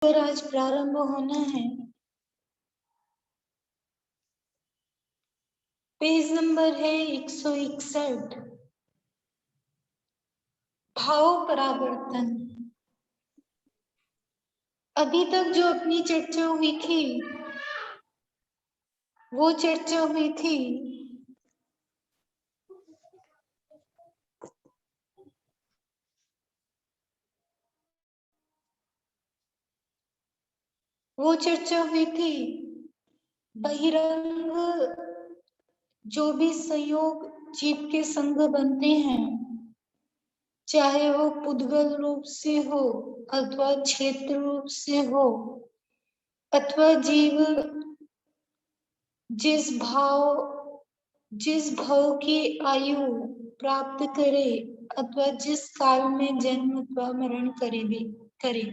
पर आज प्रारंभ होना है। पेज नंबर है 161। भाव परावर्तन। अभी तक जो अपनी चर्चा हुई थी वो चर्चा हुई थी बहिरंग जो भी संयोग जीव के संग बनते हैं, चाहे वो पुद्गल रूप से हो अथवा क्षेत्र रूप से हो, अथवा जीव जिस भाव की आयु प्राप्त करे अथवा जिस काल में जन्म अथवा मरण करे,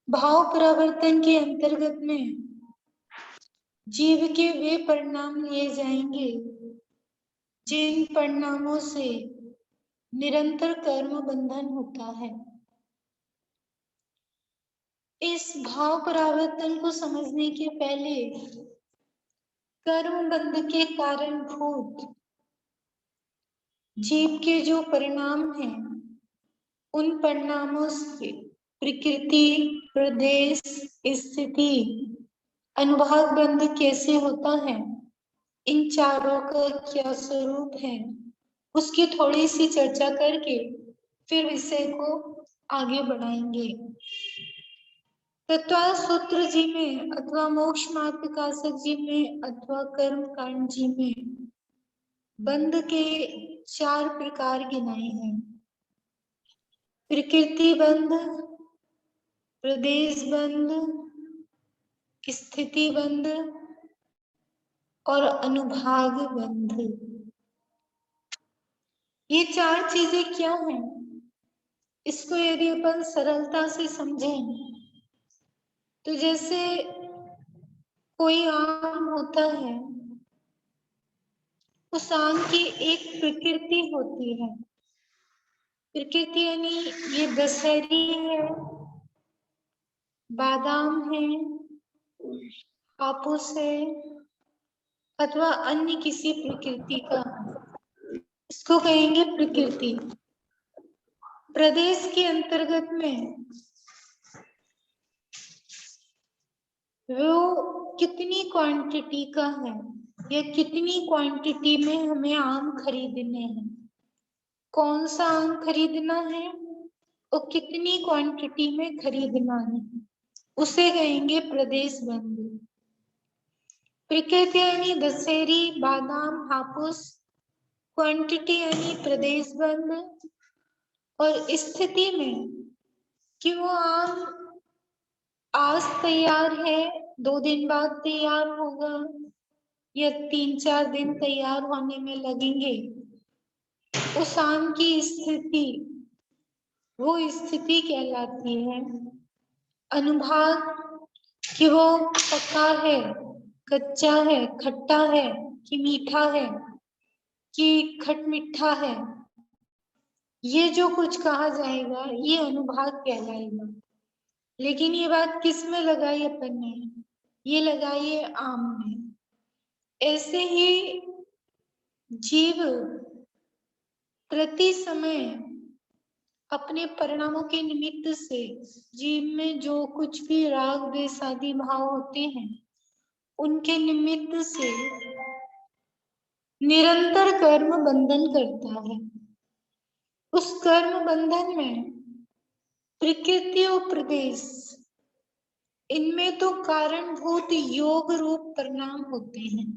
भाव परिवर्तन के अंतर्गत में जीव के वे परिणाम लिए जाएंगे जिन परिणामों से निरंतर कर्म बंधन होता है। इस भाव परिवर्तन को समझने के पहले कर्म बंध के कारणभूत जीव के जो परिणाम हैं, उन परिणामों से प्रकृति, प्रदेश, स्थिति, अनुभाग बंध कैसे होता है, इन चारों का क्या स्वरूप है, उसकी थोड़ी सी चर्चा करके फिर विषय को आगे बढ़ाएंगे। तत्व सूत्र जी में अथवा मोक्ष मार्ग प्रकाशक जी में अथवा कर्म कांड जी में बंध के 4 प्रकार गिनाए हैं। प्रकृति बंध, प्रदेश बंध, स्थिति बंध और अनुभाग बंध। ये 4 चीजें क्या हैं? इसको यदि अपन सरलता से समझें तो जैसे कोई आम होता है, उस आम की एक प्रकृति होती है। प्रकृति यानी ये दशहरी है, बादाम है, हापुस है अथवा अन्य किसी प्रकृति का, इसको कहेंगे प्रकृति। प्रदेश के अंतर्गत में वो कितनी क्वांटिटी का है या कितनी क्वांटिटी में हमें आम खरीदने हैं, कौन सा आम खरीदना है और कितनी क्वांटिटी में खरीदना है, उसे कहेंगे प्रदेश बंध। प्रकृति यानी दशहरी, बादाम, हापुस, क्वांटिटी यानी प्रदेश बंध, और स्थिति में कि वो आम आज तैयार है, 2 दिन बाद तैयार होगा या 3-4 दिन तैयार होने में लगेंगे, उस आम की स्थिति, वो स्थिति कहलाती है। अनुभाग कि वो पका है, कच्चा है, खट्टा है कि मीठा है कि खटमिठा है, ये जो कुछ कहा जाएगा ये अनुभाग कहलाएगा। लेकिन ये बात किस में लगाई अपन ने? ये लगाई है आम में। ऐसे ही जीव प्रति समय अपने परिणामों के निमित्त से जीव में जो कुछ भी राग द्वेष आदि भाव होते हैं, उनके निमित्त से निरंतर कर्म बंधन करता है। उस कर्म बंधन में प्रकृति और प्रदेश, इनमें तो कारणभूत योग रूप परिणाम होते हैं,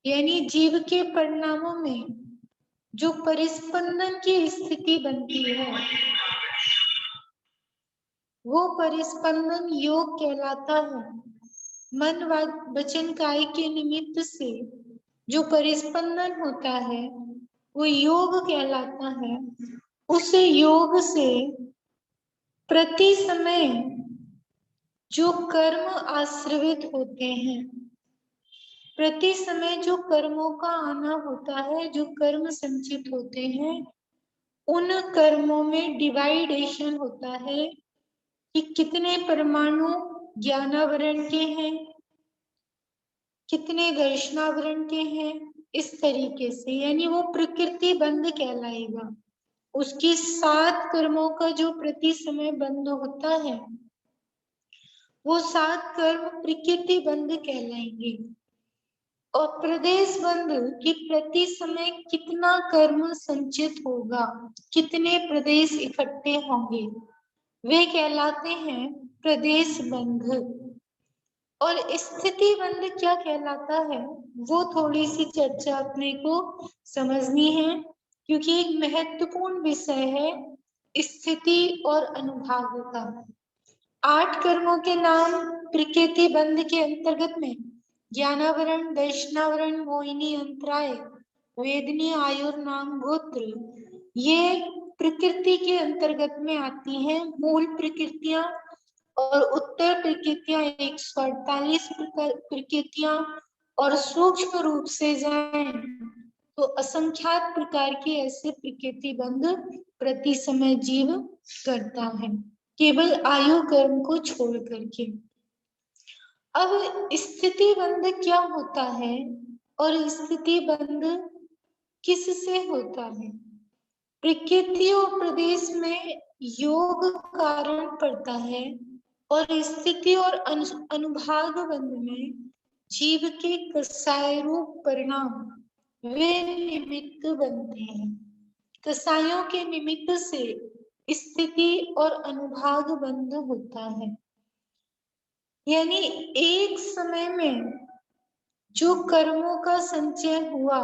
यानी जीव के परिणामों में जो परिस्पंदन की स्थिति बनती है, वो परिस्पंदन योग कहलाता है। मन वचन काय के निमित्त से जो परिस्पंदन होता है वो योग कहलाता है। उस योग से प्रति समय जो कर्म आश्रित होते हैं, प्रति समय जो कर्मों का आना होता है, जो कर्म संचित होते हैं, उन कर्मों में डिवाइडेशन होता है कि कितने परमाणु ज्ञानावरण के हैं, कितने दर्शनावरण के हैं, इस तरीके से, यानी वो प्रकृति बंध कहलाएगा। उसकी 7 कर्मों का जो प्रति समय बंध होता है, वो 7 कर्म प्रकृति बंध कहलाएंगे। और प्रदेश बंध कि प्रति समय कितना कर्म संचित होगा, कितने प्रदेश इकट्ठे होंगे, वे कहलाते हैं प्रदेश बंध। और स्थिति बंध क्या कहलाता है, वो थोड़ी सी चर्चा अपने को समझनी है, क्योंकि एक महत्वपूर्ण विषय है स्थिति और अनुभाग का। 8 कर्मों के नाम प्रकृति बंध के अंतर्गत में ज्ञानावरण, दर्शनावरण, मोहिनी, अंतराय, वेदनी, आयुर, नाम, गोत्र, ये प्रकृति के अंतर्गत में आती हैं। मूल प्रकृतियां और उत्तर प्रकृतियां 148 प्रकृतियां, और सूक्ष्म रूप से जाएं तो असंख्यात प्रकार के ऐसे प्रकृति बंध प्रति समय जीव करता है, केवल आयु कर्म को छोड़ करके। अब स्थिति बंध क्या होता है और स्थिति बंध किससे होता है? प्रकृति और प्रदेश में योग कारण पड़ता है, और स्थिति और अनुभाग बंध में जीव के कसाय रूप परिणाम वे निमित्त बनते हैं। कसायों के निमित्त से स्थिति और अनुभाग बंध होता है। यानी एक समय में जो कर्मों का संचय हुआ,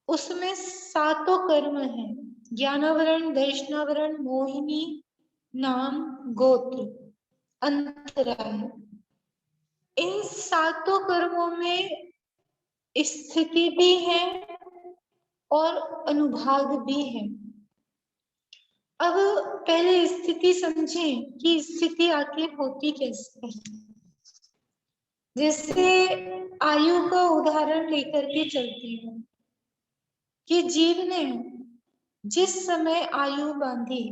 उसमें 7 कर्म हैं, ज्ञानावरण, दर्शनावरण, मोहिनी, नाम, गोत्र, अंतराय। इन 7 कर्मों में स्थिति भी है और अनुभाग भी है। अब पहले स्थिति समझें कि स्थिति आखिर होती कैसे है। जैसे आयु का उदाहरण लेकर के चलती हूँ कि जीव ने जिस समय आयु बांधी,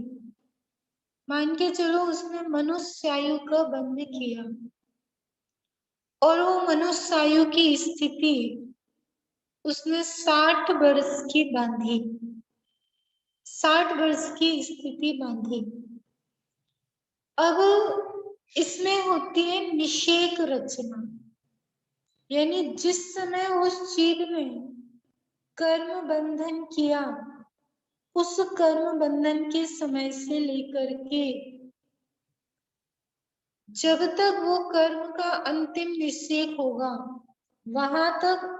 मान के चलो उसने मनुष्य आयु का बंध किया, और वो मनुष्य आयु की स्थिति उसने 60 वर्ष की बांधी, 60 वर्ष की स्थिति बांधी। अब इसमें होती है निषेक रचना, यानी जिस समय उस जीव ने कर्म बंधन किया, उस कर्म बंधन के समय से लेकर के जब तक वो कर्म का अंतिम निषेक होगा, वहां तक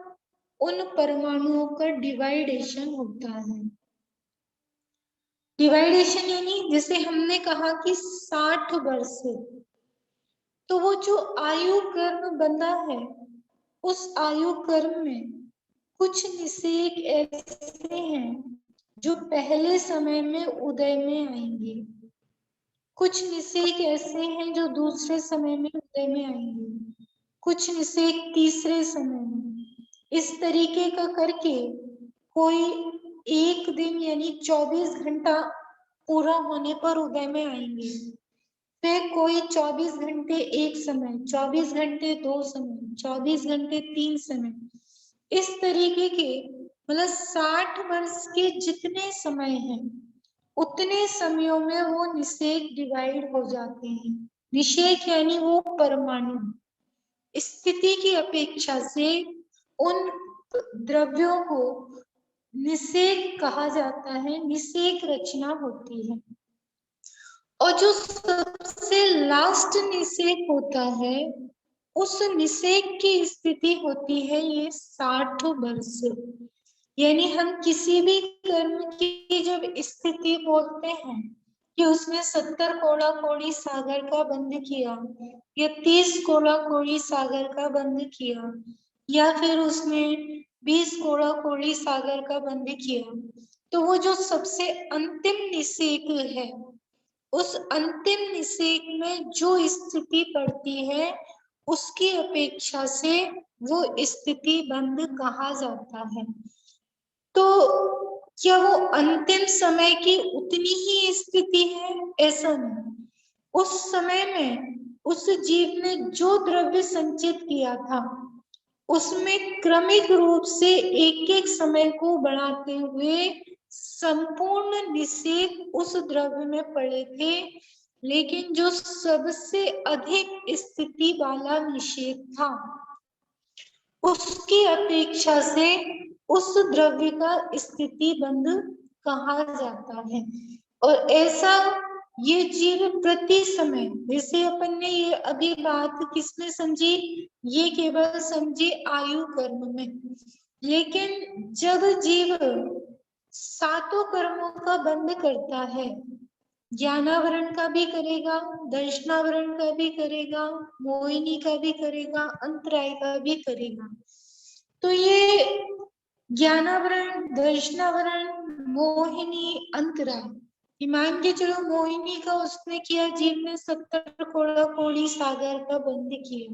उन परमाणुओं का डिवाइडेशन होता है। डिवाइडेशन यानी जैसे हमने कहा कि 60 वर्ष, तो वो जो आयु कर्म बंधा है, उस आयु कर्म में कुछ निषेक ऐसे हैं जो पहले समय में उदय में आएंगे, कुछ निषेक ऐसे हैं जो दूसरे समय में उदय में आएंगे, कुछ निषेक तीसरे समय में। इस तरीके का करके कोई एक दिन यानी 24 घंटा पूरा होने पर उदय में आएंगे, फिर कोई 24 घंटे एक समय, 24 घंटे 2 समय, 24 घंटे 3 समय, इस तरीके के मतलब 60 वर्ष के जितने समय हैं, उतने समयों में वो निषेक डिवाइड हो जाते हैं। निषेक यानी वो परमाणु स्थिति की अपेक्षा से उन द्रव्यों को निषेक कहा जाता है, निषेक रचना होती है। और जो सबसे लास्ट निषेक होता है, उस निषेक की स्थिति होती है ये 60 वर्ष। यानी हम किसी भी कर्म की जब स्थिति बोलते हैं कि उसने 70 कोड़ा कोड़ी सागर का बंध किया, या 30 कोड़ा कोड़ी सागर का बंध किया, या फिर उसने 20 कोड़ा कोड़ी सागर का बंध किया, तो वो जो सबसे अंतिम निषेक है, उस अंतिम निषेक में जो स्थिति पड़ती है, उसकी अपेक्षा से वो स्थिति बंध कहा जाता है। तो क्या वो अंतिम समय की उतनी ही स्थिति है? ऐसा नहीं, उस समय में उस जीव ने जो द्रव्य संचित किया था उसमें क्रमिक रूप से एक एक समय को बढ़ाते हुए संपूर्ण निषेध उस द्रव्य में पड़े थे, लेकिन जो सबसे अधिक स्थिति वाला निषेध था उसकी अपेक्षा से उस द्रव्य का स्थिति बंध कहा जाता है। और ऐसा ये जीव प्रति समय, जैसे अपन ने ये अभी बात किसमें समझी, ये केवल समझी आयु कर्म में, लेकिन जब जीव सातों कर्मों का बंध करता है, ज्ञानावरण का भी करेगा, दर्शनावरण का भी करेगा, मोहिनी का भी करेगा, अंतराय का भी करेगा, तो ये ज्ञानावरण, दर्शनावरण, मोहिनी, अंतराय, मान के चलो मोहिनी का उसने किया, जीव ने 70 कोड़ा कोड़ी सागर का बंध किया।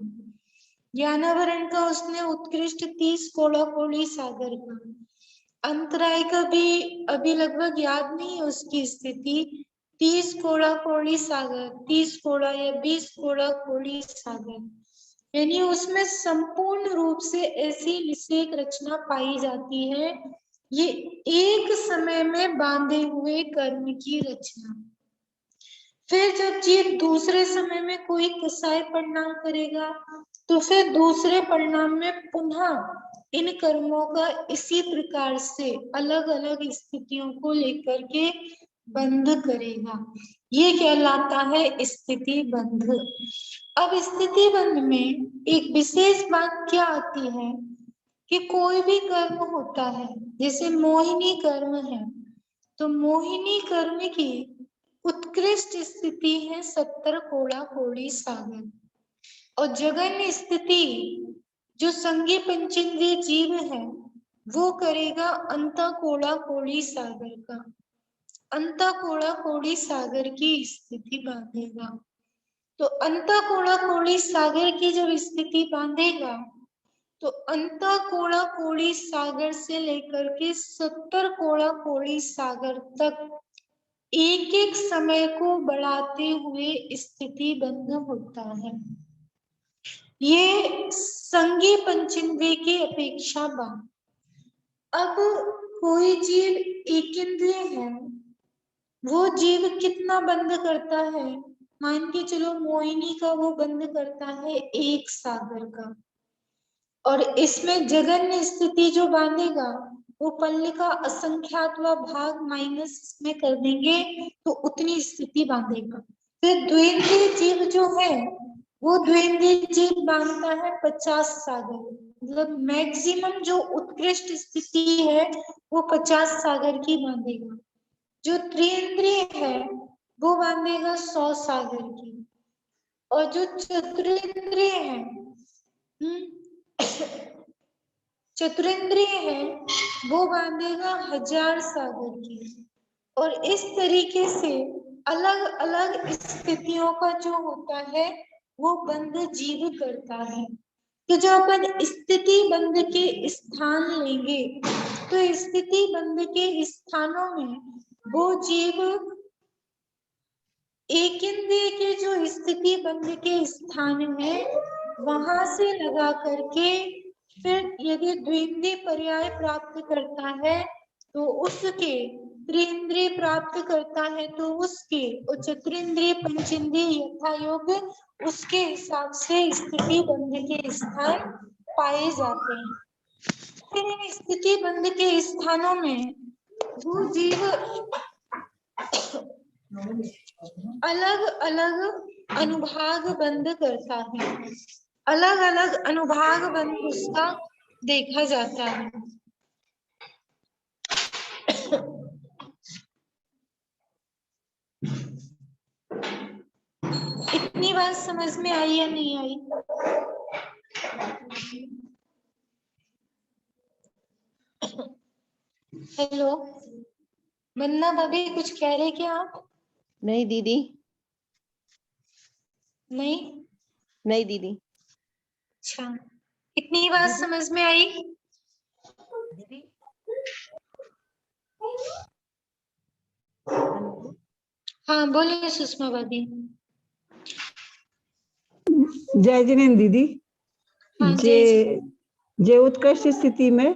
ज्ञानावरण का उसने उत्कृष्ट 30 कोड़ा कोड़ी सागर का। अंतराय का भी अभी लगभग याद नहीं है उसकी स्थिति, 30 कोड़ा कोड़ी सागर, 30 कोड़ा या 20 कोड़ा कोड़ी सागर, यानी उसमें संपूर्ण रूप से ऐसी निषेक रचना पाई जाती है। ये एक समय में बांधे हुए कर्म की रचना। फिर जब जीव दूसरे समय में कोई कसाय परिणाम करेगा तो फिर दूसरे परिणाम में पुनः इन कर्मों का इसी प्रकार से अलग अलग स्थितियों को लेकर के बंध करेगा। ये कहलाता है स्थिति बंध। अब स्थिति बंध में एक विशेष बात क्या आती है कि कोई भी कर्म होता है, जैसे मोहिनी कर्म है, तो मोहिनी कर्म की उत्कृष्ट स्थिति है 70 कोड़ा कोड़ी सागर, और जघन्य स्थिति जो संगी पंचेंद्रिय जीव है वो करेगा अंत कोड़ा कोड़ी सागर का, अंत कोड़ा कोड़ी सागर की स्थिति बांधेगा। तो अंत कोड़ा कोड़ी सागर की जब स्थिति बांधेगा तो अंत कोड़ा कोड़ी सागर से लेकर के 70 कोड़ा कोड़ी सागर तक एक एक समय को बढ़ाते हुए स्थिति बंध होता है। ये संगी पंचेंद्रिय की अपेक्षा बात। अब कोई जीव एक इंद्रिय है, वो जीव कितना बंद करता है, मान के चलो मोहिनी का वो बंद करता है 1 सागर का, और इसमें जघन्य स्थिति जो बांधेगा वो पल्लिका असंख्यात व भाग माइनस में कर देंगे तो उतनी स्थिति बांधेगा। फिर द्वेंद्रीय जीव जो है वो द्वेंद्रीय जीव बांधता है 50 सागर, मतलब मैक्सिमम जो उत्कृष्ट स्थिति है वो 50 सागर की बांधेगा। जो त्रिइंद्रिय है वो बांधेगा 100 सागर की, और जो चतुरिंद्रिय है चतुरिंद्रिय है वो बांधेगा 1000 सागर की। और इस तरीके से अलग अलग स्थितियों का जो होता है वो बंध जीव करता है। तो जब अपन स्थिति बंध के स्थान लेंगे तो स्थिति बंध के स्थानों में वो जीव एक इंद्रिय के जो स्थिति बंध के स्थान है वहां से लगा करके फिर यदि द्विंद्रिय पर्याय प्राप्त करता है तो उसके, त्रिइंद्रिय प्राप्त करता है तो उसके, और चतुरिंद्रिय पंचेंद्रिय यथा योग्य उसके हिसाब से स्थिति बंध के स्थान पाए जाते हैं। फिर इन स्थिति बंध के स्थानों में वो जीव अलग अलग अनुभाग बंध करता है, अलग अलग अनुभाग बंध उसका देखा जाता है। इतनी बात समझ में आई या नहीं आई? हेलो वंदना भाभी, कुछ कह रहे क्या आप? नहीं दीदी। नहीं दीदी। अच्छा, इतनी बात समझ में आई? दीदी हाँ बोलिए सुषमा भाभी। जय जिनेन्द्र दीदी। हाँ, जे उत्कृष्ट स्थिति में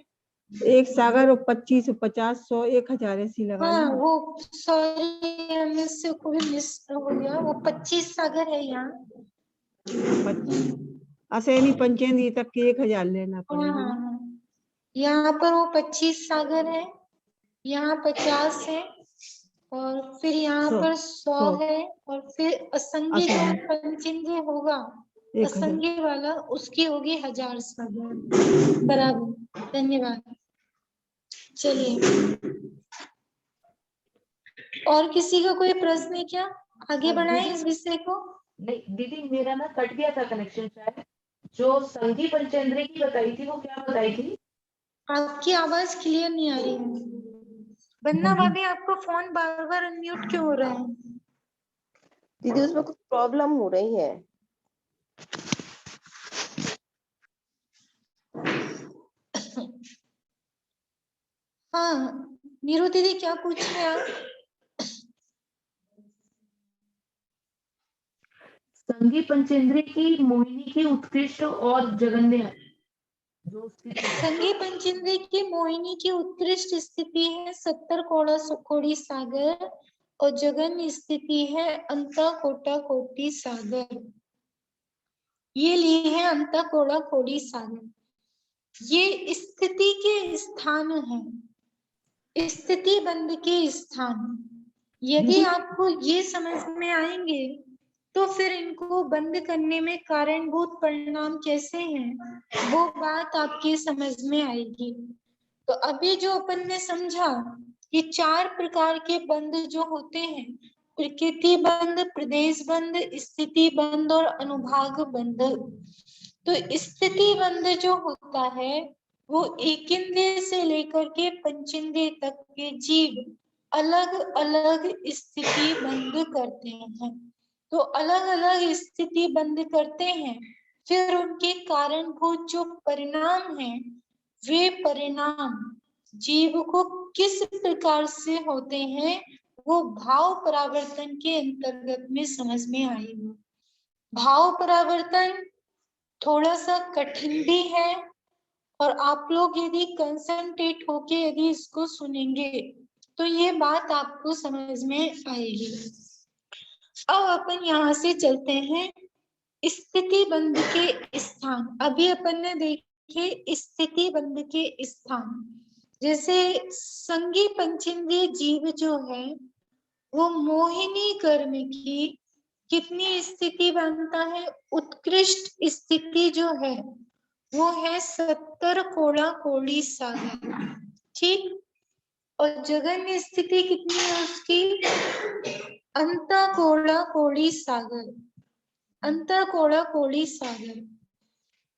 1 सागर और 25, 50, 100, 1000 ऐसी लगा हाँ, लो। वो सॉरी मुझसे कोई मिस हो गया, वो 25 सागर है यहाँ। असैनी पंचेंद्री तक के 1000 लेना पड़ेगा। हाँ, यहाँ पर वो 25 सागर है, यहाँ 50 है, और फिर यहाँ पर 100 है, और फिर असंगी जो पंचेंद्री होगा, असंगी वाला, उसकी होगी 1000 सागर। बराबर, धन्यवाद। चलिए, और किसी का कोई प्रश्न है क्या? आगे बढ़ाएं इस विषय को। नहीं दीदी, मेरा ना कट गया था कनेक्शन शायद। जो संगी पंचेंद्री की बताई थी वो क्या बताई थी? आपकी आवाज क्लियर नहीं आ रही है। वंदना भाभी, आपको फोन बार बार अनम्यूट क्यों हो रहा है? दीदी उसमें कुछ प्रॉब्लम हो रही है। हाँ, नीरू दीदी क्या पूछ रहे हैं आप? संगी पंचेंद्री की मोहिनी की उत्कृष्ट और जगन्य जो स्थिति है। संगी पंचेंद्री की मोहिनी की उत्कृष्ट स्थिति है 70 कोड़ी सागर, और जगन्य स्थिति है अंता कोटा कोटि सागर। ये लिए है अंता कोड़ा कोड़ी सागर। ये स्थिति के स्थान है, स्थिति बंद के स्थान। यदि आपको ये समझ में आएंगे तो फिर इनको बंद करने में कारणभूत परिणाम कैसे हैं, वो बात आपकी समझ में आएगी। तो अभी जो अपन ने समझा कि 4 प्रकार के बंद जो होते हैं, प्रकृति बंद, प्रदेश बंद, स्थिति बंद और अनुभाग बंद। तो स्थिति बंद जो होता है वो एक इंद्रिय से लेकर के पंचेंद्रिय तक के जीव अलग अलग स्थिति बंद करते हैं। तो अलग अलग स्थिति बंद करते हैं, फिर उनके कारणभूत जो परिणाम हैं, वे परिणाम जीव को किस प्रकार से होते हैं, वो भाव परावर्तन के अंतर्गत में समझ में आएगा। भाव परावर्तन थोड़ा सा कठिन भी है, और आप लोग यदि कंसंट्रेट होके यदि इसको सुनेंगे तो ये बात आपको समझ में आएगी। अब अपन यहाँ से चलते हैं स्थिति बंद के स्थान। अभी अपन ने देखे स्थिति बंद के स्थान। जैसे संगी पंचेंद्रिय जीव जो है वो मोहिनी कर्म की कितनी स्थिति बनता है, उत्कृष्ट स्थिति जो है वो है 70 कोड़ी सागर। ठीक, और जगन्य स्थिति कितनी है उसकी, अंता कोड़ी सागर, अंतर कोड़ी सागर।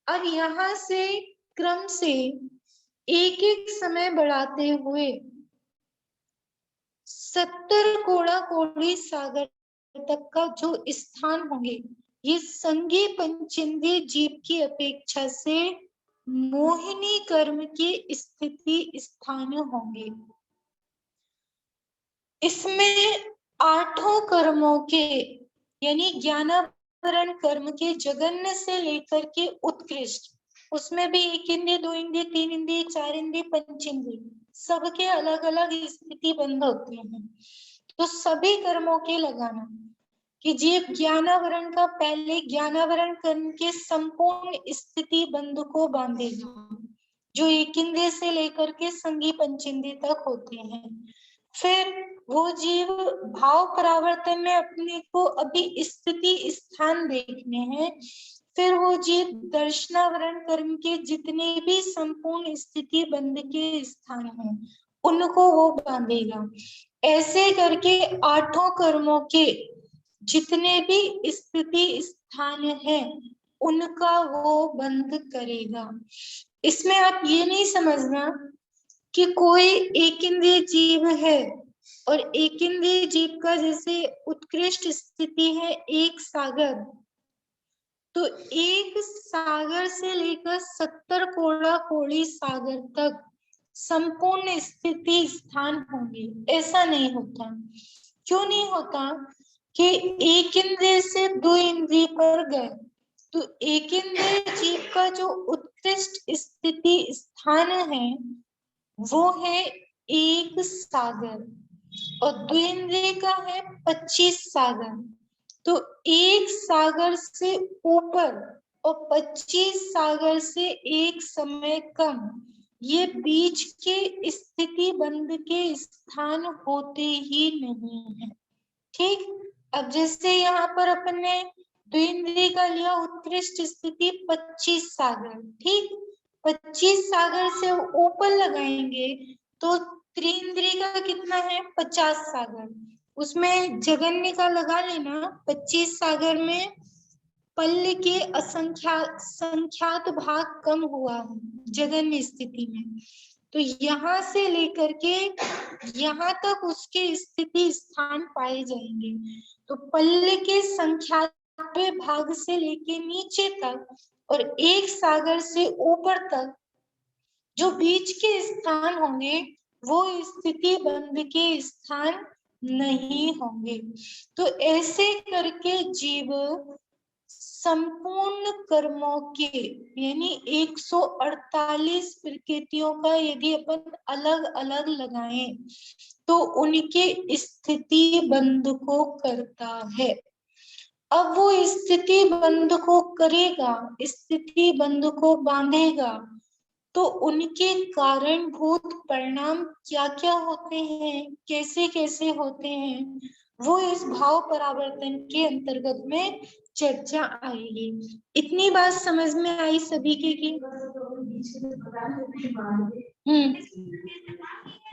अब यहाँ से क्रम से एक एक समय बढ़ाते हुए 70 कोड़ी सागर तक का जो स्थान होंगे, ये संगी पंचेंद्रिय जीव की अपेक्षा से मोहिनी कर्म की स्थिति स्थान होंगे। इसमें 8 कर्मों के यानी ज्ञानावरण कर्म के जगन्य से लेकर के उत्कृष्ट, उसमें भी 1 इंद्रिय, 2 इंद्रिय, 3 इंद्रिय, 4 इंद्रिय, पंचेंद्रिय, सबके अलग अलग स्थिति बंध होते हैं। तो सभी कर्मों के लगाना कि जीव ज्ञानावरण का पहले ज्ञानावरण कर्म के संपूर्ण स्थिति बंध को बांधेगा, जो 1 इंद्रिय से लेकर के संगी पंचेंद्रिय तक होते हैं। फिर वो जीव भाव परावर्तन में अपने को अभी स्थिति स्थान देखने हैं, फिर वो जीव दर्शनावरण कर्म के जितने भी संपूर्ण स्थिति बंध के स्थान हैं उनको वो बांधेगा। ऐसे करके 8 कर्मों के जितने भी स्थिति स्थान हैं उनका वो बंद करेगा। इसमें आप ये नहीं समझना कि कोई एक इंद्रिय जीव है और एक इंद्रिय जीव का जैसे उत्कृष्ट स्थिति है 1 सागर, तो 1 सागर से लेकर 70 कोड़ी सागर तक संपूर्ण स्थिति स्थान होंगे। ऐसा नहीं होता। क्यों नहीं होता कि 1 इंद्रिय से 2 इंद्रिय पर गए, तो एक इंद्रिय जीव का जो उत्कृष्ट स्थिति स्थान है वो है 1 सागर और द्विंद्रिय का है 25 सागर। तो 1 सागर से ऊपर और 25 सागर से 1 समय कम, ये बीच के स्थिति बंध के स्थान होते ही नहीं है। ठीक, अब जैसे यहाँ पर अपन ने द्विंद्रिय का लिया उत्कृष्ट स्थिति 25 सागर, ठीक, 25 सागर से ऊपर लगाएंगे तो त्रिंद्रिय का कितना है 50 सागर, उसमें जगन्य का लगा लेना। 25 सागर में पल्ल के संख्यात भाग कम हुआ है जगन्य स्थिति में, तो यहाँ से लेकर के यहाँ तक उसके स्थिति स्थान पाए जाएंगे। तो पल्ल के संख्यात भाग से लेके नीचे तक और 1 सागर से ऊपर तक जो बीच के स्थान होंगे वो स्थिति बंध के स्थान नहीं होंगे। तो ऐसे करके जीव संपूर्ण कर्मों के यानी 148 प्रकृतियों का यदि अपन अलग अलग लगाएं तो उनके स्थिति बंध को करता है। अब वो स्थिति बंध को करेगा, स्थिति बंध को बांधेगा, तो उनके कारणभूत परिणाम क्या क्या होते हैं, कैसे कैसे होते हैं, वो इस भाव परावर्तन के अंतर्गत में चर्चा आएगी। इतनी बात समझ में आई सभी के की?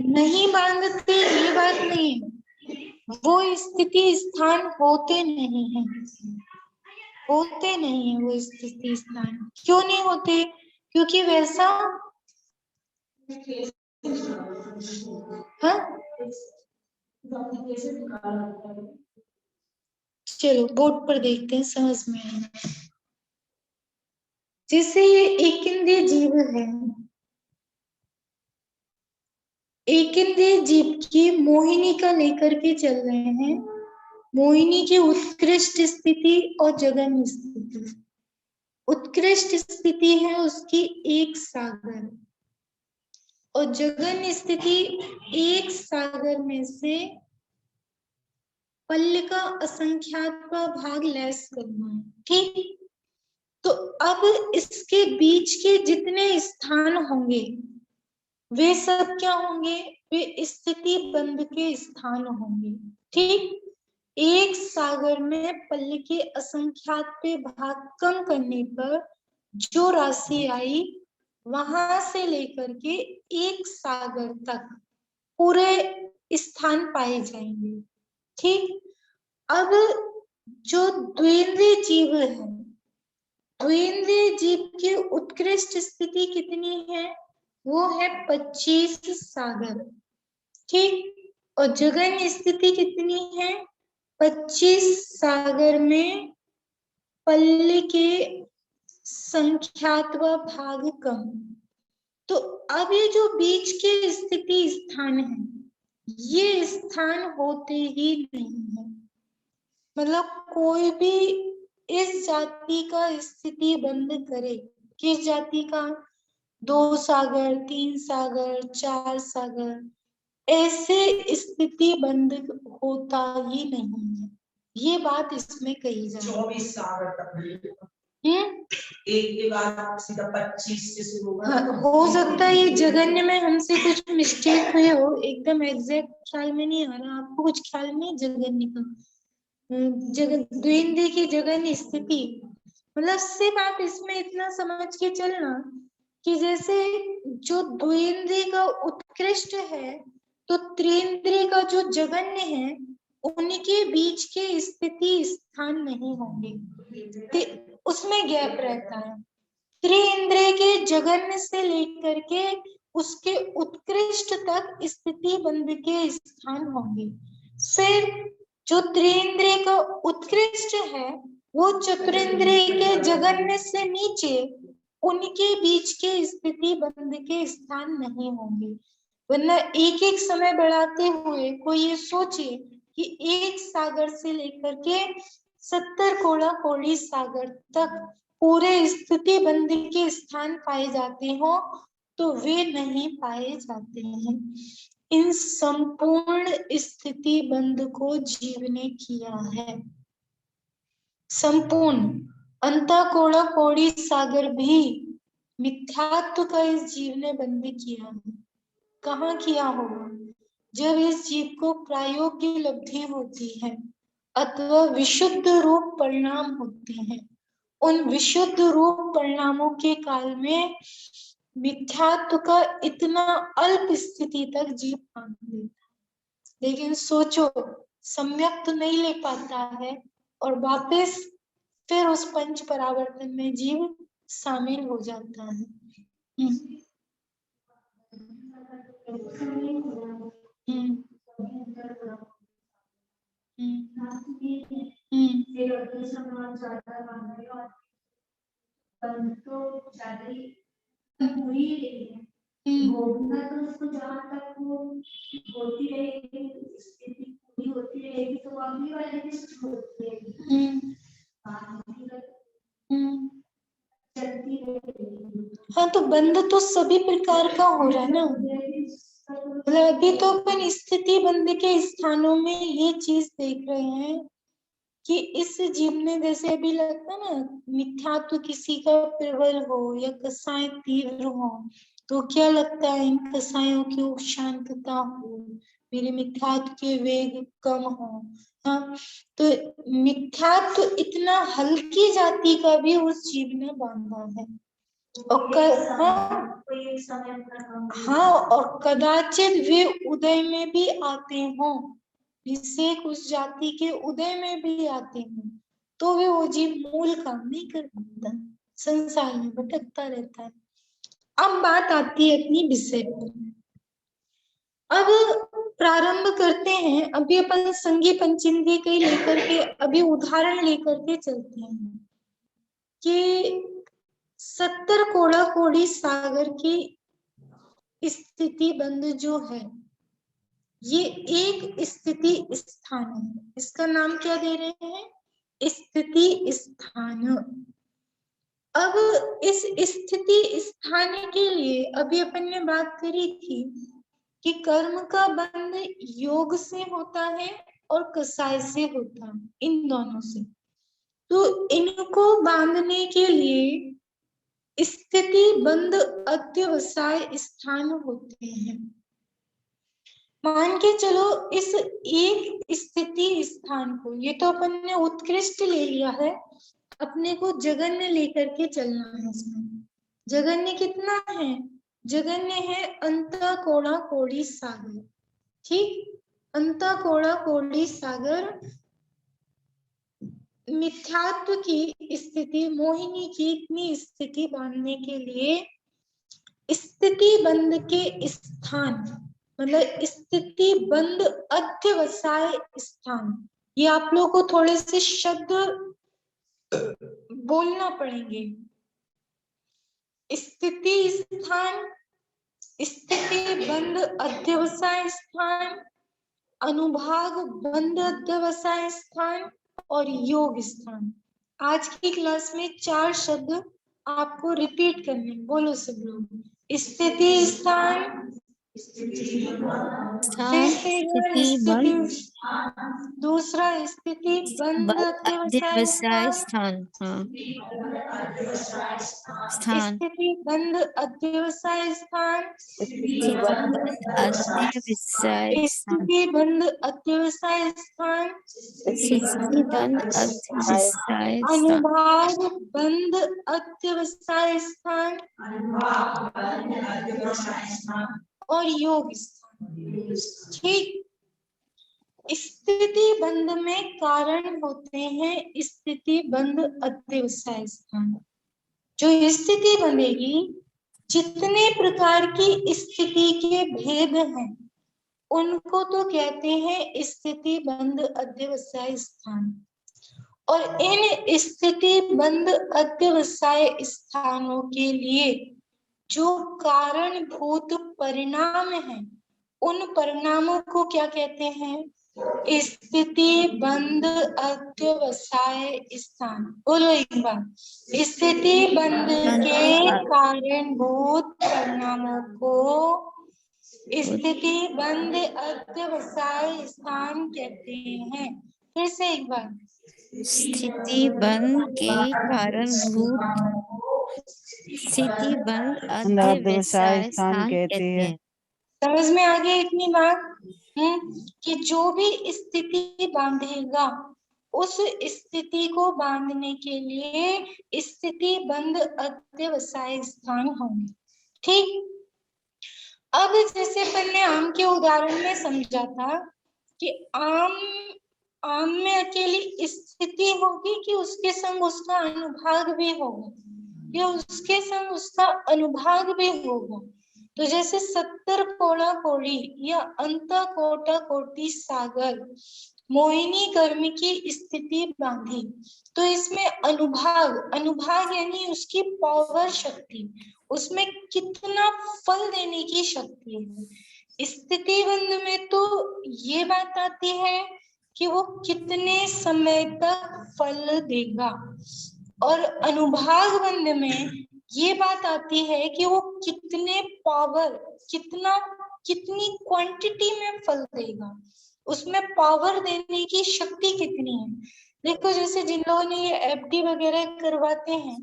नहीं बांधते ये बात नहीं, वो स्थिति स्थान होते नहीं है, होते नहीं है वो स्थिति स्थान। क्यों नहीं होते? क्योंकि वैसा हाँ, चलो बोर्ड पर देखते हैं, समझ में आएगा। जैसे ये एक इंद्रिय जीव है, एक इंद्रिय जीव की मोहिनी का लेकर के चल रहे हैं, मोहिनी की उत्कृष्ट स्थिति और जगन्य स्थिति। उत्कृष्ट स्थिति है उसकी 1 सागर और जगन्य स्थिति 1 सागर में से पल्ल का असंख्यातवां भाग लेस करना है, ठीक। तो अब इसके बीच के जितने स्थान होंगे वे सब क्या होंगे, वे स्थिति बंध के स्थान होंगे, ठीक। 1 सागर में पल्ल के असंख्यात पे भाग कम करने पर जो राशि आई वहां से लेकर के 1 सागर तक पूरे स्थान पाए जाएंगे, ठीक। अब जो द्विंद्रिय जीव है, द्विंद्रिय जीव की उत्कृष्ट स्थिति कितनी है, वो है 25 सागर, ठीक। और जगन्य स्थिति कितनी है, 25 सागर में पल्ल के संख्यातवां भाग कम। तो अब ये जो बीच के स्थिति स्थान है ये स्थान होते ही नहीं है, मतलब कोई भी इस जाति का स्थिति बंध करे, किस जाति का, 2 सागर, 3 सागर, 4 सागर, ऐसे स्थिति बंध होता ही नहीं है, ये बात इसमें कही जा रही है। 24 सागर तक एक के बाद सीधा 25 से शुरू होगा। हाँ, हो सकता है ये जगन्य में हमसे कुछ मिस्टेक हुई हो, एकदम एग्जैक्ट ख्याल में नहीं आ रहा। आपको कुछ ख्याल नहीं जगन्य का? द्विंद्रिय की जगन्य स्थिति, मतलब सिर्फ आप इसमें इतना समझ के चलना कि जैसे जो द्विंद्रिय का उत्कृष्ट है तो त्रिंद्रिय का जो जगन्य है उनके बीच के स्थिति स्थान नहीं होंगे, उसमें गैप रहता है। त्रिइंद्रिय के जगन्य से लेकर के उसके उत्कृष्ट तक स्थिति बंध के स्थान होंगे। फिर जो त्रिइंद्रिय का उत्कृष्ट है वो चतुरिंद्रिय के जगन्य से नीचे उनके बीच के स्थिति बंध के स्थान नहीं होंगे, वरना एक एक समय बढ़ाते हुए कोई ये सोचे कि 1 सागर से लेकर के 70 कोड़ा कोड़ी सागर तक पूरे स्थिति बंध के स्थान पाए जाते हो तो वे नहीं पाए जाते हैं। इन संपूर्ण स्थिति बंध को जीव ने किया है। संपूर्ण अंतः कोड़ी सागर भी मिथ्यात्व का इस जीव ने बंद किया है। कहाँ किया होगा? जब इस जीव को प्रायोगिक लब्धि होती है अथवा विशुद्ध रूप परिणाम होते हैं, उन विशुद्ध रूप परिणामों के काल में मिथ्यात्व का इतना अल्प स्थिति तक जीव मान लेता है। लेकिन सोचो, सम्यक तो नहीं ले पाता है और वापस फिर उस पंच परावर्तन में जीव शामिल हो जाता है। भोगना तो उसको जहाँ तक वो होती रहेगी, स्थिति पूरी होती रहेगी तो अगली वाली भी होती रहेगी, चलती रहेगी। हाँ, तो बंध तो सभी प्रकार का हो रहा है ना। अभी तो अपन स्थिति बंध के स्थानों में ये चीज देख रहे हैं कि इस जीव में जैसे अभी लगता है ना, मिथ्यात्व किसी का प्रबल हो या कसाय तीव्र हो तो क्या लगता है, इन कसायों की शांतता हो, मेरे मिथ्यात्व के वेग कम हो। हाँ, तो मिथ्यात्व इतना हल्की जाति का भी उस जीव ने बांधा है। हाँ, और कदाचित वे उदय में भी आते हों, जिससे उस जाति के उदय में भी आते हैं तो वे वो जीव मूल काम नहीं कर पाता, संसार में भटकता रहता है। अब बात आती है अपनी विषय पर। अब प्रारंभ करते हैं। अभी अपन संगी पंचेंद्रिय के लेकर के अभी उदाहरण लेकर के चलते हैं कि 70 कोड़ी सागर की स्थिति बंध जो है ये एक स्थिति स्थान है। इसका नाम क्या दे रहे हैं? स्थिति स्थान। अब इस स्थिति स्थान के लिए अभी अपन ने बात करी थी कि कर्म का बंध योग से होता है और कसाय से होता है, इन दोनों से। तो इनको बांधने के लिए स्थिति बंध अध्यवसाय स्थान होते हैं। मान के चलो इस एक स्थिति स्थान को, ये तो अपन ने उत्कृष्ट ले लिया है, अपने को जगन्य लेकर के चलना है। इसमें जगन्य कितना है? जगन्य है अंतः कोड़ी सागर। ठीक, अंतः कोड़ी सागर मिथ्यात्व की स्थिति, मोहिनी की इतनी स्थिति बांधने के लिए स्थिति बंध के स्थान, मतलब स्थिति बंध अध्यवसाय स्थान, ये आप लोगों को थोड़े से शब्द बोलना पड़ेंगे। स्थिति स्थान, स्थिति बंध अध्यवसाय स्थान, अनुभाग बंध अध्यवसाय स्थान और योग स्थान। आज की क्लास में 4 शब्द आपको रिपीट करने, बोलो सब लोग। स्थिति स्थान, दूसरा स्थिति बंध अध्यवसाय स्थान, स्थिति बंध अध्यवसाय स्थान, स्थिति बंध अध्यवसाय स्थान, अनुभाग बंध अध्यवसाय स्थान और योग स्थान। ठीक, स्थिति बंध में कारण होते हैं स्थिति बंध अध्यवसाय स्थान। जो स्थिति बनेगी, जितने प्रकार की स्थिति के भेद हैं उनको तो कहते हैं स्थिति बंध अध्यवसाय स्थान। और इन स्थिति बंध अध्यवसाय स्थानों के लिए जो कारणभूत परिणाम हैं, उन परिणामों को क्या कहते हैं? स्थिति बंद अध्यवसाय स्थान। बोलो एक बार। स्थिति बंद के कारणभूत परिणामों को स्थिति बंद अध्यवसाय स्थान कहते हैं। फिर से एक बार। स्थिति बंद के कारणभूत स्थिति बंद अध्यवसाय स्थान कहते हैं। समझ में आ गया इतनी बात? कि जो भी स्थिति बांधेगा उस स्थिति को बांधने के लिए स्थिति बंद अध्यवसाय स्थान होंगे। ठीक। अब जैसे पहले आम के उदाहरण में समझा था कि आम में अकेली स्थिति होगी कि उसके संग उसका अनुभाग भी होगा, या उसके संग उसका अनुभाग भी होगा। तो जैसे 70 कोड़ा कोड़ी या अंत कोटा कोटि सागर मोहिनी कर्म की स्थिति बांधी, तो इसमें अनुभाग यानी उसकी पावर शक्ति, उसमें कितना फल देने की शक्ति है। स्थिति बंध में तो ये बात आती है कि वो कितने समय तक फल देगा, और अनुभाग बंध में ये बात आती है कि वो कितने पावर, कितनी क्वांटिटी में फल देगा, उसमें पावर देने की शक्ति कितनी है। देखो जैसे जिन लोगों ने ये एफडी वगैरह करवाते हैं,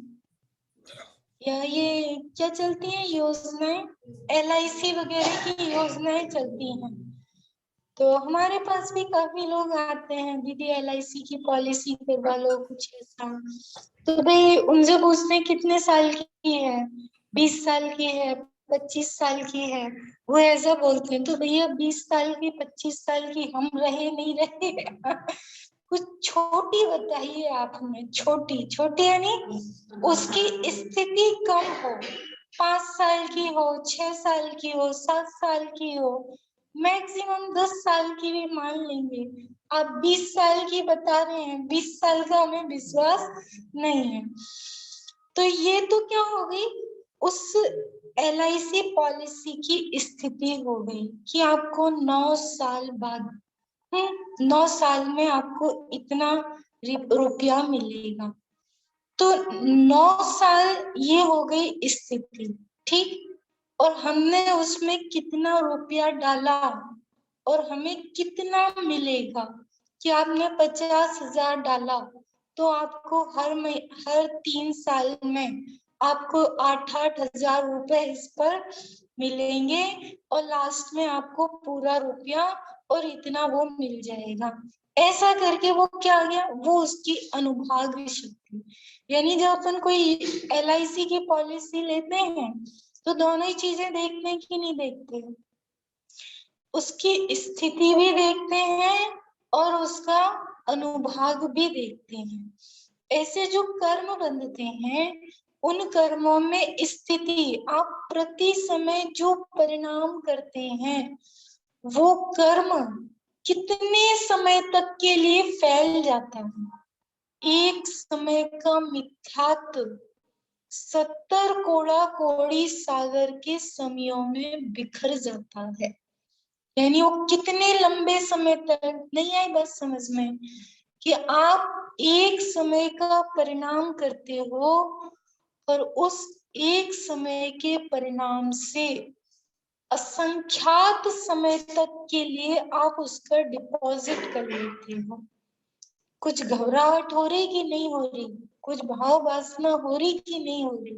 या ये क्या चलती है योजनाएं, LIC वगैरह की योजनाएं चलती हैं, तो हमारे पास भी काफी लोग आते हैं, दीदी LIC की पॉलिसी करवा लो कुछ ऐसा। तो भाई उनसे पूछते हैं कितने साल की है, 20 साल की है, 25 साल की है, वो ऐसा बोलते हैं। तो भैया 20 साल की 25 साल की हम रहे नहीं रहे कुछ छोटी बताइए आप हमें, छोटी यानी उसकी स्थिति कम हो, 5 साल की हो, 6 साल की हो, 7 साल की हो, मैक्सिमम 10 साल की भी मान लेंगे। आप 20 साल की बता रहे हैं, 20 साल का हमें विश्वास नहीं है। तो ये तो क्या हो गई, उस LIC पॉलिसी की स्थिति हो गई कि आपको 9 साल बाद 9 साल में आपको इतना रुपया मिलेगा। तो 9 साल ये हो गई स्थिति, ठीक। और हमने उसमें कितना रुपया डाला और हमें कितना मिलेगा, कि आपने 50,000 डाला तो आपको हर 3 साल में आपको 8-8 हजार रुपए इस पर मिलेंगे, और लास्ट में आपको पूरा रुपया और इतना वो मिल जाएगा। ऐसा करके वो क्या आ गया, वो उसकी अनुभाग शक्ति। यानी जब अपन कोई LIC की पॉलिसी लेते हैं तो दोनों ही चीजें देखते हैं कि नहीं देखते, उसकी स्थिति भी देखते हैं और उसका अनुभाग भी देखते हैं। ऐसे जो कर्म बंधते हैं उन कर्मों में स्थिति, आप प्रति समय जो परिणाम करते हैं वो कर्म कितने समय तक के लिए फैल जाता है। एक समय का मिथ्यात्व 70 कोड़ा कोड़ी सागर के समयों में बिखर जाता है। यानी वो कितने लंबे समय तक, नहीं आई बात समझ में, कि आप एक समय का परिणाम करते हो और उस एक समय के परिणाम से असंख्यात समय तक के लिए आप उसका डिपॉजिट कर लेते हो। कुछ घबराहट हो रही कि नहीं हो रही, कुछ भाव वासना हो रही कि नहीं हो रही।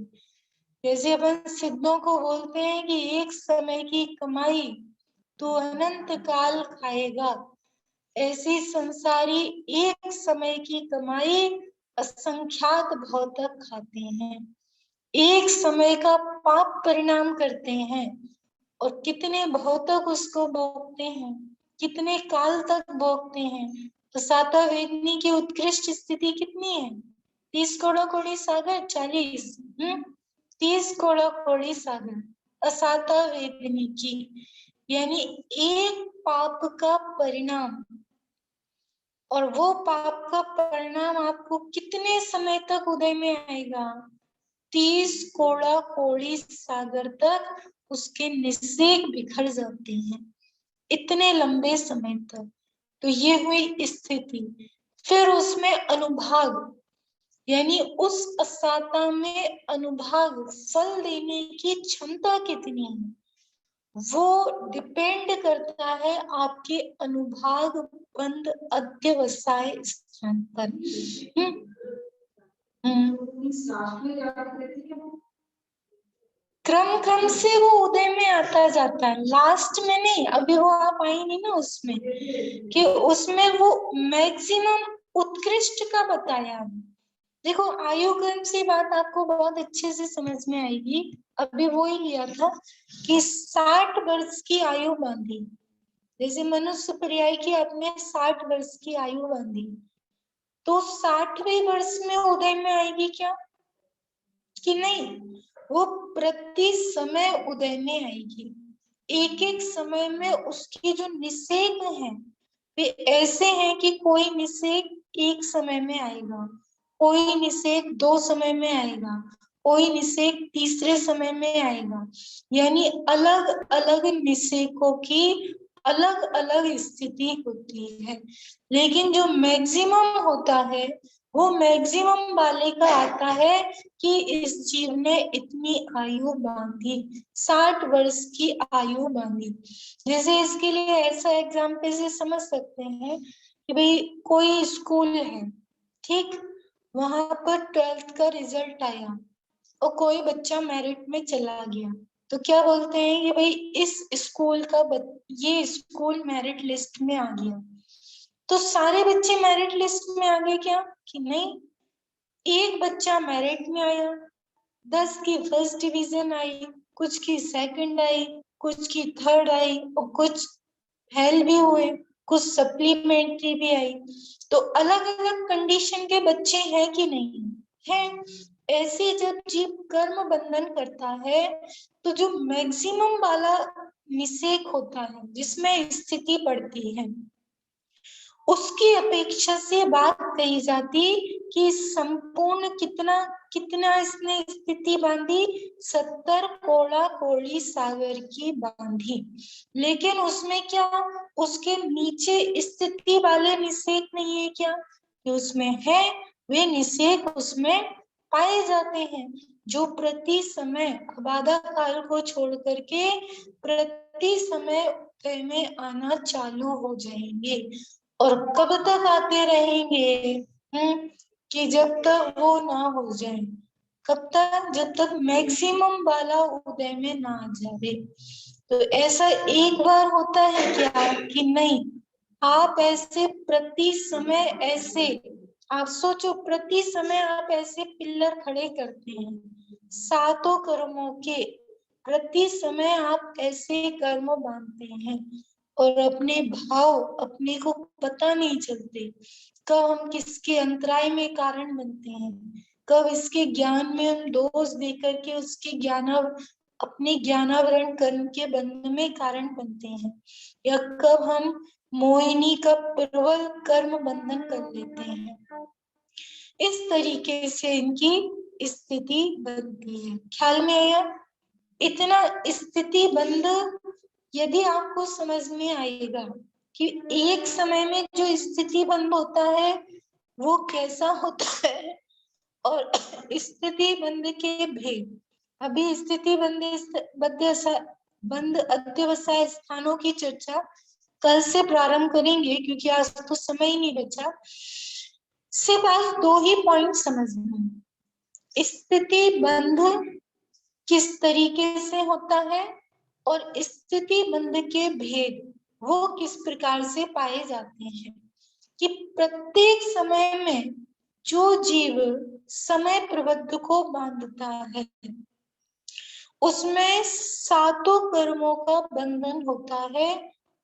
जैसे अपन सिद्धों को बोलते हैं कि एक समय की कमाई तो अनंत काल खाएगा, ऐसी संसारी एक समय की कमाई असंख्यात भाव तक खाते हैं। एक समय का पाप परिणाम करते हैं और कितने भाव तक उसको भोगते हैं, कितने काल तक भोगते हैं। तो साता वेदनी की उत्कृष्ट स्थिति कितनी है, 30 कोड़ा कोड़ी सागर, 40 30 कोड़ा कोड़ी सागर असाता वेदनी की। यानी एक पाप का परिणाम, और वो पाप का परिणाम आपको कितने समय तक उदय में आएगा, 30 कोड़ा कोड़ी सागर तक उसके निषेक बिखर जाते हैं, इतने लंबे समय तक। तो ये हुई स्थिति। फिर उसमें अनुभाग, यानी उस असाता में अनुभाग फल देने की क्षमता कितनी है, वो डिपेंड करता है आपके अनुभाग बंद अध्यवसाय स्थान पर। क्रम क्रम से वो उदय में आता जाता है, लास्ट में नहीं। अभी वो आप आई नहीं ना उसमें, कि उसमें वो मैक्सिमम उत्कृष्ट का बताया। देखो आयु क्रम से बात आपको बहुत अच्छे से समझ में आएगी। अभी वो ही लिया था कि 60 वर्ष की आयु बांधी, जैसे मनुष्य पर्याय की आपने 60 वर्ष की आयु बांधी, तो 60वें वर्ष में उदय में आएगी क्या कि नहीं? वो प्रति समय उदय में आएगी। एक एक समय में उसके जो निषेध हैं वे ऐसे हैं कि कोई निषेध एक समय में आएगा, कोई निषेध 2 समय में आएगा, कोई निषेध तीसरे समय में आएगा। यानी अलग अलग निषेधों की अलग अलग स्थिति होती है। लेकिन जो मैक्सिमम होता है वो मैक्सिमम वाले का आता है कि इस जीव ने इतनी आयु बांधी, 60 वर्ष की आयु बांधी। जैसे इसके लिए ऐसा एग्जाम्पल से समझ सकते हैं कि भाई कोई स्कूल है, ठीक, वहां पर 12th का रिजल्ट आया और कोई बच्चा मेरिट में चला गया, तो क्या बोलते हैं कि भाई इस स्कूल का ये स्कूल मेरिट लिस्ट में आ गया। तो सारे बच्चे मेरिट लिस्ट में आ गए क्या कि नहीं? एक बच्चा मेरिट में आया, 10 की फर्स्ट डिवीजन आई, कुछ की सेकंड आई, कुछ की थर्ड आई और कुछ फेल भी हुए, कुछ सप्लीमेंट्री भी आई। तो अलग अलग कंडीशन के बच्चे हैं कि नहीं है? ऐसे जब जीव कर्म बंधन करता है तो जो मैक्सिमम वाला निषेध होता है जिसमें स्थिति पड़ती है, उसकी अपेक्षा से बात कही जाती कि संपूर्ण कितना इसने स्थिति बांधी, 70 कोड़ा कोड़ी सागर की बांधी। लेकिन उसमें क्या उसके नीचे स्थिति वाले निषेध नहीं है क्या? कि उसमें है, वे निषेध उसमें पाए जाते हैं जो प्रति समय बाधा काल को छोड़ करके प्रति समय में आना चालू हो जाएंगे। और कब तक आते रहेंगे? कि जब तक वो ना हो जाए। कब तक? जब तक मैक्सिमम वाला उदय में ना आ जाए। तो ऐसा एक बार होता है क्या कि नहीं? आप ऐसे प्रति समय ऐसे आप सोचो, प्रति समय आप ऐसे पिल्लर खड़े करते हैं 7 कर्मों के, प्रति समय आप ऐसे कर्म बांधते हैं और अपने भाव अपने को पता नहीं चलते, कब हम किसके अंतराय में कारण बनते हैं, कब इसके ज्ञान में हम दोष देकर के उसके अपने ज्ञानावरण कर्म के बंध में कारण बनते हैं, या कब हम मोहिनी का प्रबल कर्म बंधन कर लेते हैं। इस तरीके से इनकी स्थिति बनती है। ख्याल में आया? इतना स्थिति बंध यदि आपको समझ में आएगा कि एक समय में जो स्थिति बंद होता है वो कैसा होता है और स्थिति बंद के भेद। अभी स्थिति बंद अध्यवसाय स्थानों की चर्चा कल से प्रारंभ करेंगे क्योंकि आज तो समय ही नहीं बचा। सिर्फ आज 2 ही पॉइंट समझना। स्थिति बंध किस तरीके से होता है और स्थिति बंध के भेद वो किस प्रकार से पाए जाते हैं। कि प्रत्येक समय में जो जीव समय प्रबंध को बांधता है उसमें 7 कर्मों का बंधन होता है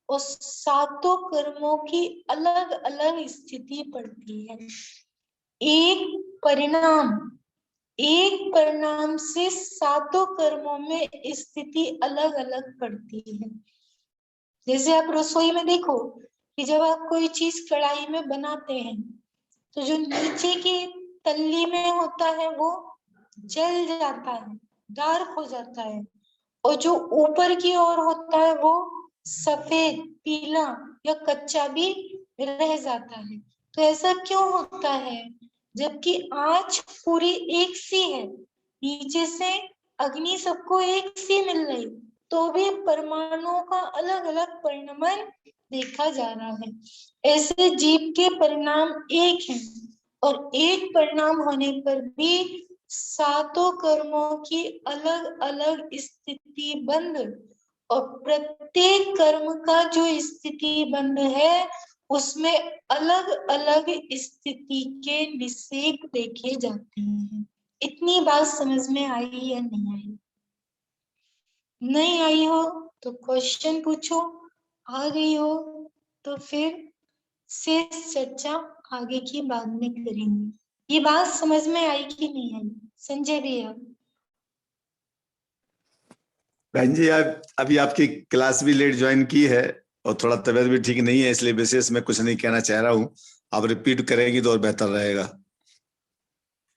और 7 कर्मों की अलग अलग स्थिति पड़ती है। एक परिणाम से 7 कर्मों में स्थिति अलग अलग पड़ती है। जैसे आप रसोई में देखो कि जब आप कोई चीज कढ़ाई में बनाते हैं तो जो नीचे की तल्ली में होता है वो जल जाता है, डार्क हो जाता है, और जो ऊपर की ओर होता है वो सफेद, पीला या कच्चा भी रह जाता है। तो ऐसा क्यों होता है? जबकि आँच पूरी एक सी है, नीचे से अग्नि सबको एक सी मिल रही, तो भी परमाणुओं का अलग अलग परिणमन देखा जा रहा है। ऐसे जीव के परिणाम एक हैं, और एक परिणाम होने पर भी सातों कर्मों की अलग अलग स्थिति बंध, और प्रत्येक कर्म का जो स्थिति बंध है उसमें अलग अलग स्थिति के निषेध देखे जाते हैं। इतनी बात समझ में आई या नहीं आई? नहीं आई हो तो क्वेश्चन पूछो, आ गई हो तो फिर शेष चर्चा आगे की बाद में करेंगे। ये बात समझ में आई कि नहीं आई? संजय भैया। बहन जी, अभी आपकी क्लास भी लेट ज्वाइन की है और थोड़ा तबीयत भी ठीक नहीं है, इसलिए विशेष मैं कुछ नहीं कहना चाह रहा हूँ। आप रिपीट करेंगी तो और बेहतर रहेगा।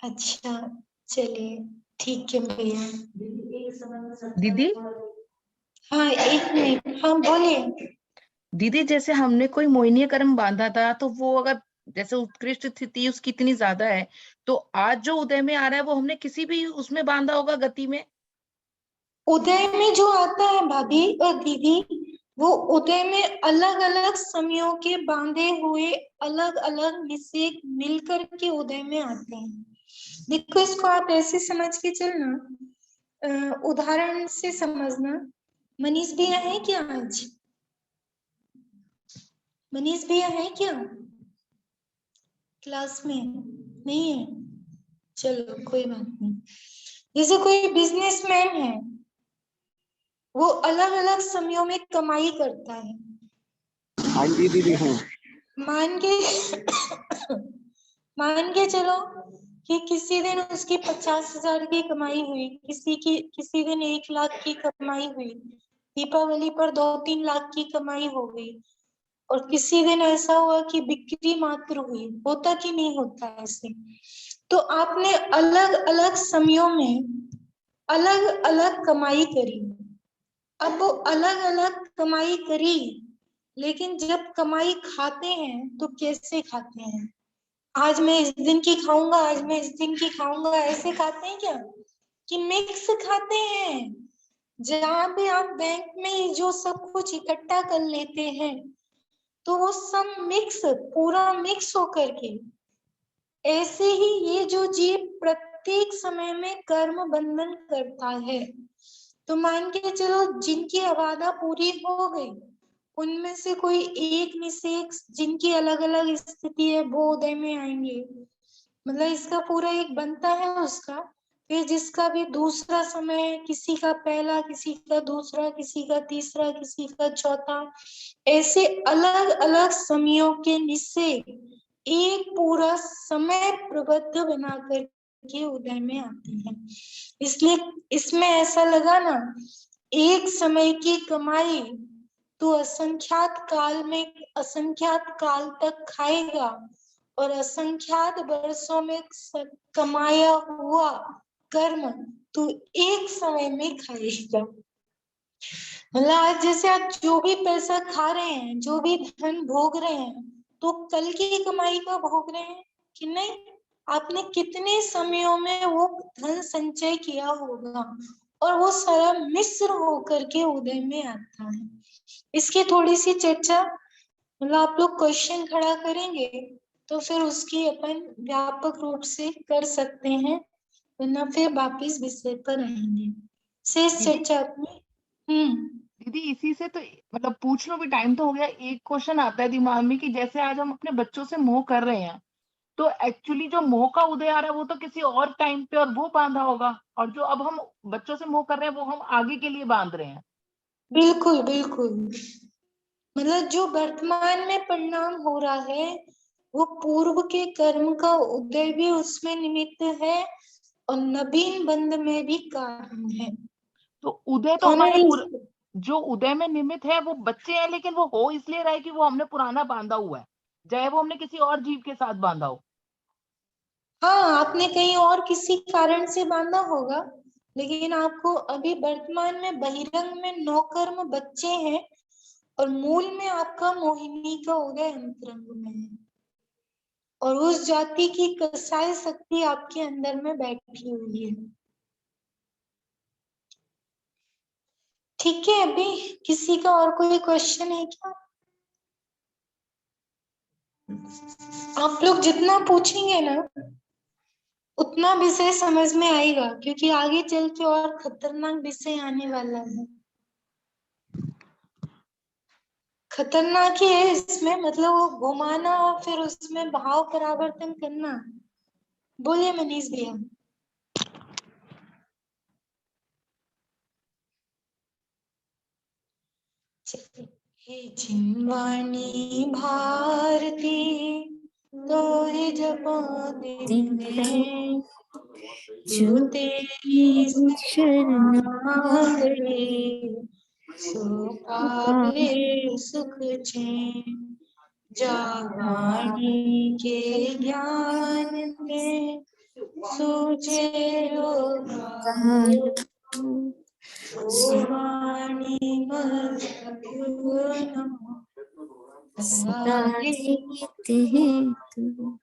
अच्छा चलिए ठीक है भैया। दीदी हाँ एक मिनट, हाँ बोलिए। दीदी जैसे हमने कोई मोहिनीय कर्म बांधा था, तो वो अगर जैसे उत्कृष्ट स्थिति उसकी इतनी ज्यादा है, तो आज जो उदय में आ रहा है वो हमने किसी भी उसमें बांधा होगा गति में। उदय में जो आता है भाभी और दीदी, वो उदय में अलग अलग समयों के बांधे हुए अलग अलग निषेध मिलकर के उदय में आते हैं। देखो इसको आप ऐसे समझ के चलना, उदाहरण से समझना। मनीष भैया है क्या आज? मनीष भैया है क्या क्लास में? नहीं है, चलो कोई बात नहीं। जैसे कोई बिजनेसमैन है, वो अलग अलग समयों में कमाई करता है। हाँ जी दीदी हूँ। मान के चलो कि किसी दिन उसकी 50,000 की कमाई हुई, किसी दिन 1 लाख की कमाई हुई, दीपावली पर 2-3 लाख की कमाई हो गई, और किसी दिन ऐसा हुआ कि बिक्री मात्र हुई। होता कि नहीं होता ऐसे? तो आपने अलग अलग समयों में अलग अलग कमाई करी। अब वो अलग अलग कमाई करी, लेकिन जब कमाई खाते हैं तो कैसे खाते हैं? आज मैं इस दिन की खाऊंगा, आज मैं इस दिन की खाऊंगा, ऐसे खाते हैं क्या? कि मिक्स खाते हैं? जहाँ पे आप बैंक में जो सब कुछ इकट्ठा कर लेते हैं, तो वो सब मिक्स, पूरा मिक्स होकर के, ऐसे ही ये जो जीव प्रत्येक समय में कर्म बंधन करता है। तो मान के चलो जिनकी अबाधा पूरी हो गई, उनमें से कोई एक निषेध जिनकी अलग अलग स्थिति है वो उदय में आएंगे, मतलब इसका पूरा एक बनता है उसका। फिर जिसका भी दूसरा समय है, किसी का पहला, किसी का दूसरा, किसी का तीसरा, किसी का चौथा, ऐसे अलग अलग समयों के निषेध एक पूरा समय प्रबद्ध बनाकर के उदय में आते हैं। इसलिए इसमें ऐसा लगा ना, एक समय की कमाई तो असंख्यात काल में, असंख्यात काल तक खाएगा, और असंख्यात वर्षों में कमाया हुआ कर्म तो एक समय में खाएगा। मतलब आज जैसे आप जो भी पैसा खा रहे हैं, जो भी धन भोग रहे हैं, तो कल की कमाई का भोग रहे हैं कि नहीं? आपने कितने समयों में वो धन संचय किया होगा, और वो सारा मिश्र होकर के उदय में आता है। इसकी थोड़ी सी चर्चा, मतलब आप लोग क्वेश्चन खड़ा करेंगे तो फिर उसकी अपन व्यापक रूप से कर सकते हैं, वरना फिर वापिस विषय पर आएंगे। शेष चर्चा अपनी। दीदी इसी से तो मतलब पूछ लो भी, टाइम तो हो गया। एक क्वेश्चन आता है दिमाग में कि जैसे आज हम अपने बच्चों से मोह कर रहे हैं, तो एक्चुअली जो मोह का उदय आ रहा है वो तो किसी और टाइम पे और वो बांधा होगा, और जो अब हम बच्चों से मोह कर रहे हैं वो हम आगे के लिए बांध रहे हैं। बिल्कुल बिल्कुल, मतलब जो वर्तमान में परिणाम हो रहा है वो पूर्व के कर्म का उदय भी उसमें निमित्त है, और नवीन बंध में भी कारण है। तो उदय तो हमारे जो उदय में निमित्त है वो बच्चे हैं, लेकिन वो हो इसलिए रहा है कि वो हमने पुराना बांधा हुआ है, चाहे वो हमने किसी और जीव के साथ बांधा हो। हाँ, आपने कहीं और किसी कारण से बांधा होगा, लेकिन आपको अभी वर्तमान में बहिरंग में 9 कर्म बच्चे हैं, और मूल में आपका मोहिनी का उदय अंतरंग में है, और उस जाति की कसाई शक्ति आपके अंदर में बैठी हुई है। ठीक है, अभी किसी का और कोई क्वेश्चन है क्या? आप लोग जितना पूछेंगे ना उतना विषय समझ में आएगा, क्योंकि आगे चल के और खतरनाक विषय आने वाला है। खतरनाक ही है इसमें, मतलब वो घुमाना और फिर उसमें भाव परिवर्तन करना। बोलिए मनीष भैया। हे जिनवाणी भारती तोरे जपा दिन है, जो तेरी शरण गए सो पावे सुख चैन। जावाणी के ज्ञान में सूझे रोगायो, सुवाणी मधुर नमो सदा सदा जीते हैं तू।